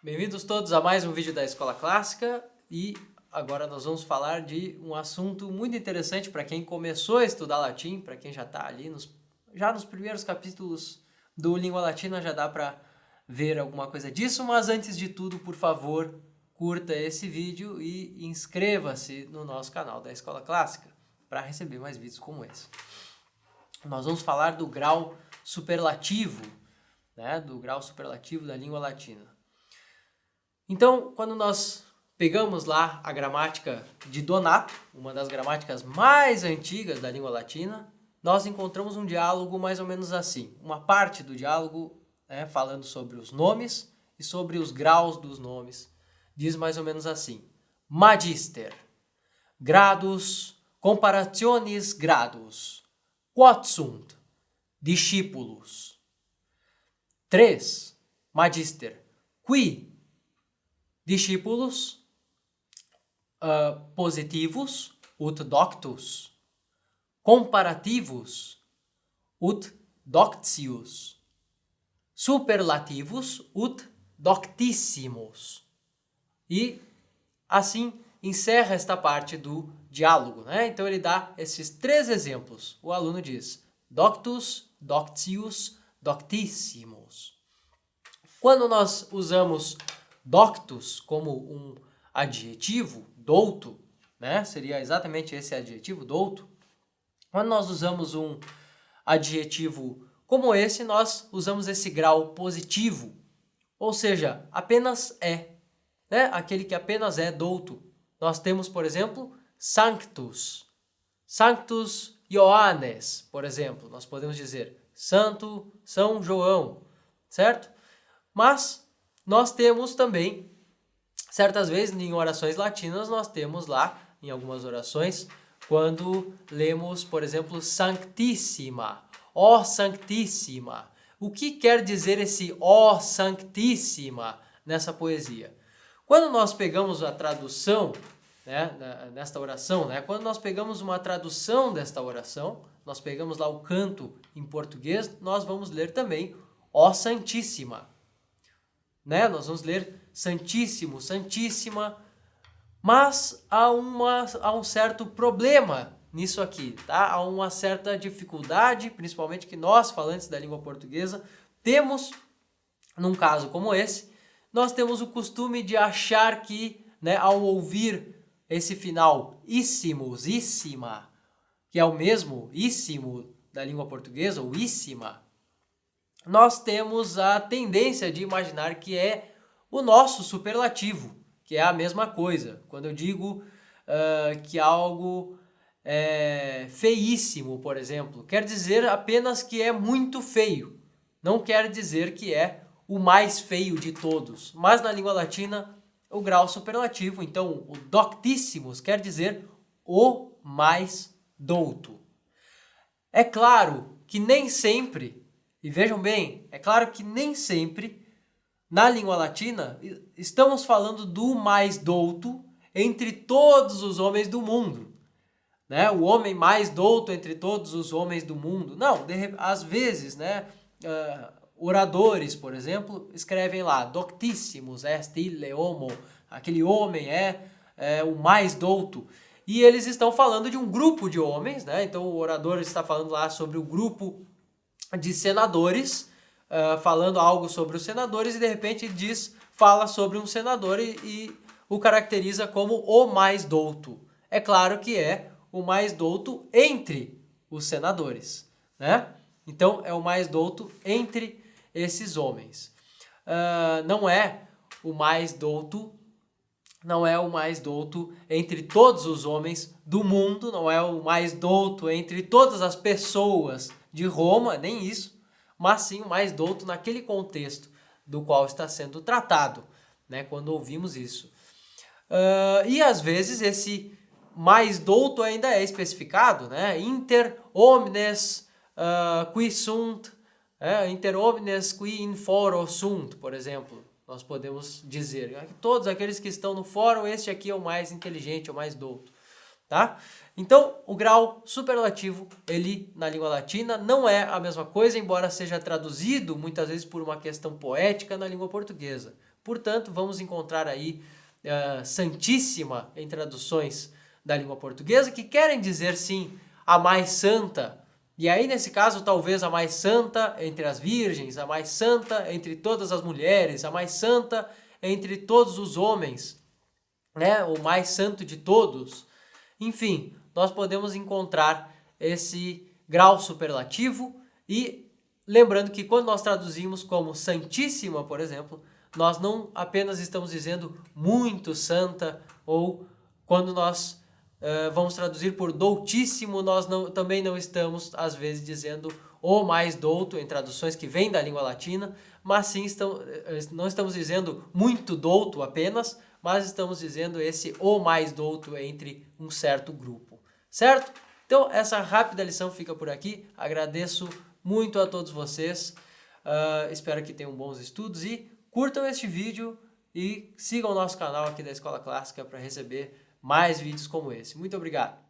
Bem-vindos todos a mais um vídeo da Escola Clássica e agora nós vamos falar de um assunto muito interessante para quem começou a estudar latim, para quem já está ali já nos primeiros capítulos do Língua Latina já dá para ver alguma coisa disso, mas antes de tudo, por favor, curta esse vídeo e inscreva-se no nosso canal da Escola Clássica para receber mais vídeos como esse. Nós vamos falar do grau superlativo, né, do grau superlativo da língua latina. Então, quando nós pegamos lá a gramática de Donato, uma das gramáticas mais antigas da língua latina, nós encontramos um diálogo mais ou menos assim. Uma parte do diálogo, falando sobre os nomes e sobre os graus dos nomes, diz mais ou menos assim. Magister, gradus, comparationis gradus, quod sunt, discípulos. 3. Magister, qui discípulos positivos, ut doctus, comparativos, ut doctius, superlativos, ut doctissimos. E assim encerra esta parte do diálogo, né? Então ele dá esses 3 exemplos. O aluno diz doctus, doctius, doctissimos. Quando nós usamos doctus como um adjetivo, douto, né? Seria exatamente esse adjetivo, douto. Quando nós usamos um adjetivo como esse, nós usamos esse grau positivo, ou seja, apenas é, né? Aquele que apenas é douto. Nós temos, por exemplo, sanctus, sanctus Ioannes, por exemplo. Nós podemos dizer santo São João, certo? Mas nós temos também, certas vezes em orações latinas, nós temos lá, em algumas orações, quando lemos, por exemplo, Sanctissima, ó Sanctissima. O que quer dizer esse ó Sanctissima nessa poesia? Quando nós pegamos a tradução, nesta oração, quando nós pegamos uma tradução desta oração, nós pegamos lá o canto em português, nós vamos ler também ó Santíssima. Nós vamos ler Santíssimo, Santíssima, mas há um certo problema nisso aqui, tá? Há uma certa dificuldade, principalmente que nós, falantes da língua portuguesa, temos, num caso como esse, nós temos o costume de achar que, ao ouvir esse final, issimos, issima, que é o mesmo íssimo da língua portuguesa, ou íssima, nós temos a tendência de imaginar que é o nosso superlativo, que é a mesma coisa. Quando eu digo que algo é feíssimo, por exemplo, quer dizer apenas que é muito feio. Não quer dizer que é o mais feio de todos. Mas na língua latina, o grau superlativo, então o doctissimos, quer dizer o mais douto. É claro que nem sempre, e vejam bem, é claro que nem sempre, na língua latina, estamos falando do mais douto entre todos os homens do mundo. O homem mais douto entre todos os homens do mundo. Não, às vezes, oradores, por exemplo, escrevem lá, doctissimos est ille homo, aquele homem é o mais douto. E eles estão falando de um grupo de homens, então o orador está falando lá sobre o grupo de senadores, falando algo sobre os senadores e de repente fala sobre um senador e o caracteriza como o mais douto. É claro que é o mais douto entre os senadores, Então é o mais douto entre esses homens. Não é o mais douto entre todos os homens do mundo, não é o mais douto entre todas as pessoas de Roma, nem isso, mas sim o mais douto naquele contexto do qual está sendo tratado, quando ouvimos isso. E às vezes esse mais douto ainda é especificado, inter omnes qui sunt, inter omnes qui in foro sunt, por exemplo. Nós podemos dizer, todos aqueles que estão no fórum, este aqui é o mais inteligente, o mais douto. Tá? Então, o grau superlativo, ele na língua latina não é a mesma coisa, embora seja traduzido muitas vezes por uma questão poética na língua portuguesa. Portanto, vamos encontrar aí santíssima em traduções da língua portuguesa, que querem dizer sim a mais santa. E aí, nesse caso, talvez a mais santa entre as virgens, a mais santa entre todas as mulheres, a mais santa entre todos os homens, né? O mais santo de todos. Enfim, nós podemos encontrar esse grau superlativo e lembrando que quando nós traduzimos como santíssima, por exemplo, nós não apenas estamos dizendo muito santa, ou quando nós vamos traduzir por doutíssimo, nós também não estamos, às vezes, dizendo o mais douto, em traduções que vêm da língua latina, mas sim não estamos dizendo muito douto apenas, mas estamos dizendo esse o mais douto entre um certo grupo, certo? Então, essa rápida lição fica por aqui. Agradeço muito a todos vocês. Espero que tenham bons estudos e curtam este vídeo e sigam o nosso canal aqui da Escola Clássica para receber mais vídeos como esse. Muito obrigado!